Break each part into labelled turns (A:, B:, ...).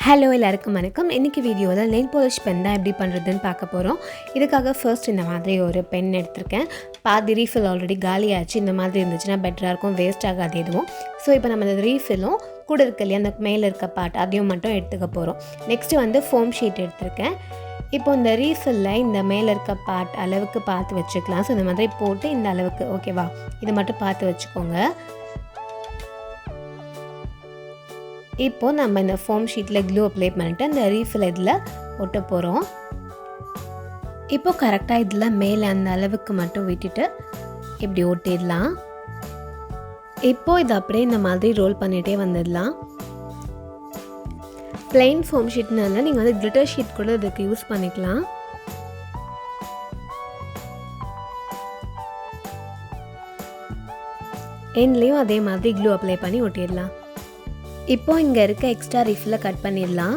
A: Hello எல்லாருக்கும் வணக்கம். இன்றைக்கி வீடியோவில் நெயில் பாலிஷ் பென் தான் எப்படி பண்ணுறதுன்னு பார்க்க போகிறோம். இதுக்காக ஃபர்ஸ்ட் இந்த மாதிரி ஒரு பென் எடுத்திருக்கேன். பாதி ரீஃபில் ஆல்ரெடி காலியாச்சு. இந்த மாதிரி இருந்துச்சுன்னா பெட்டராக இருக்கும், வேஸ்ட் ஆகாது எதுவும். ஸோ இப்போ நம்ம அந்த ரீஃபிலும் கூட இருக்க இல்லையா அந்த மேலே இருக்க பார்ட் அதையும் மட்டும் எடுத்துக்க போகிறோம். நெக்ஸ்ட்டு வந்து ஃபோம் ஷீட் எடுத்திருக்கேன். இப்போ இந்த ரீஃபில்ல இந்த மேலே இருக்க பார்ட் அளவுக்கு பார்த்து வச்சுக்கலாம். ஸோ இந்த மாதிரி போட்டு இந்த அளவுக்கு ஓகேவா, இதை மட்டும் பார்த்து வச்சுக்கோங்க. இப்போ நம்ம இந்த ஃபோம் ஷீட்டில் க்ளூ அப்ளை பண்ணிவிட்டு அந்த ரீஃபில் இதில் ஒட்ட போகிறோம். இப்போ கரெக்டாக இதில் மேலே அந்த அளவுக்கு மட்டும் விட்டுட்டு இப்படி ஒட்டிடலாம். இப்போது இதை அப்படியே இந்த மாதிரி ரோல் பண்ணிகிட்டே வந்துடலாம். பிளெயின் ஃபோம் ஷீட்னால நீங்கள் வந்து கிளிட்டர் ஷீட் கூட இதுக்கு யூஸ் பண்ணிக்கலாம். எண்ட்லேயும் அதே மாதிரி க்ளூ அப்ளை பண்ணி ஒட்டிடலாம். இப்போ இங்கே இருக்க எக்ஸ்ட்ரா ரீஃபில் கட் பண்ணிடலாம்.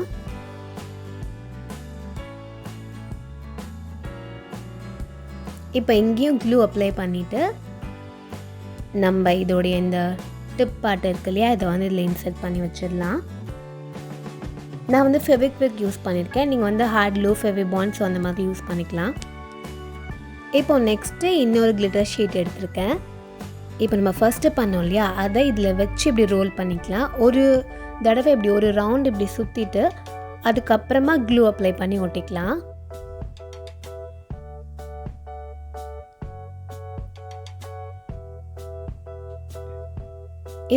A: இப்போ இங்கேயும் க்ளூ அப்ளை பண்ணிவிட்டு நம்ம இதோடைய இந்த டிப் பார்ட் இருக்கு இல்லையா, இதை வந்து இதில் இன்சர்ட் பண்ணி வச்சிடலாம். நான் வந்து ஃபெவிக்விக் யூஸ் பண்ணியிருக்கேன். நீங்கள் வந்து ஹார்ட் க்ளூ, ஃபெவிபாண்ட்ஸ் அந்த மாதிரி யூஸ் பண்ணிக்கலாம். இப்போ நெக்ஸ்ட்டு இன்னொரு கிளிட்டர் ஷீட் எடுத்திருக்கேன். இப்போ நம்ம ஃபஸ்ட்டு பண்ணோம் இல்லையா, அதை இதில் வச்சு இப்படி ரோல் பண்ணிக்கலாம். ஒரு தடவை இப்படி ஒரு ரவுண்ட் இப்படி சுற்றிட்டு அதுக்கப்புறமா க்ளூ அப்ளை பண்ணி ஒட்டிக்கலாம்.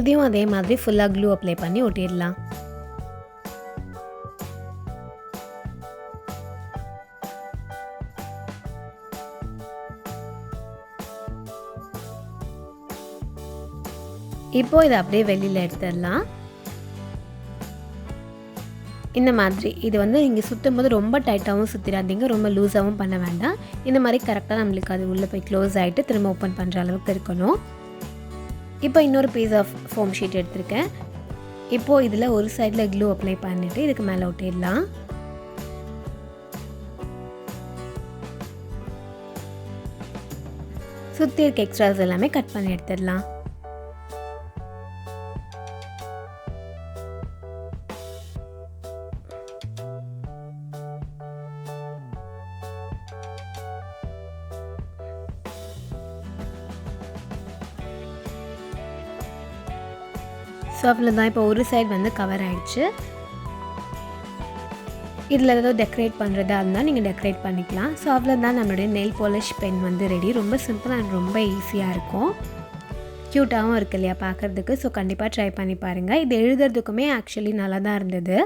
A: இதையும் அதே மாதிரி ஃபுல்லாக க்ளூ அப்ளை பண்ணி ஒட்டிடலாம். இப்போ இதை அப்படியே வெளியில் எடுத்துடலாம். இந்த மாதிரி இது வந்து நீங்கள் சுற்றும் போது ரொம்ப டைட்டாகவும் சுற்றிடாதீங்க, ரொம்ப லூஸாகவும் பண்ண வேண்டாம். இந்த மாதிரி கரெக்டாக நம்மளுக்கு அது உள்ளே போய் க்ளோஸ் ஆகிட்டு திரும்ப ஓப்பன் பண்ணுற அளவுக்கு இருக்கணும். இப்போ இன்னொரு பீஸ் ஆஃப் ஃபோம் ஷீட் எடுத்திருக்கேன். இப்போது இதில் ஒரு சைடில் க்ளூ அப்ளை பண்ணிவிட்டு இதுக்கு மேலே ஒட்டிடலாம். சுற்றி இருக்க எக்ஸ்ட்ராஸ் எல்லாமே கட் பண்ணி எடுத்துடலாம். ஸோ அவ்வளோதான். இப்போ ஒரு சைடு வந்து கவர் ஆகிடுச்சு. இதில் ஏதாவது டெக்கரேட் பண்ணுறதா இருந்தால் நீங்கள் டெக்கரேட் பண்ணிக்கலாம். ஸோ அவ்வளோதான், நம்மளுடைய நெயில் பாலிஷ் பென் வந்து ரெடி. ரொம்ப சிம்பிள் அண்ட் ரொம்ப ஈஸியாக இருக்கும், க்யூட்டாகவும் இருக்கு இல்லையா பார்க்குறதுக்கு. ஸோ கண்டிப்பாக ட்ரை பண்ணி பாருங்கள். இது எழுதுறதுக்குமே ஆக்சுவலி நல்லா தான் இருந்தது.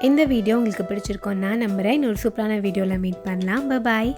A: இந்த வீடியோ உங்களுக்கு பிடிச்சிருக்கோன்னு நான் நம்புகிறேன். இன்னொரு சூப்பரான வீடியோவில் மீட் பண்ணலாம். பாய்.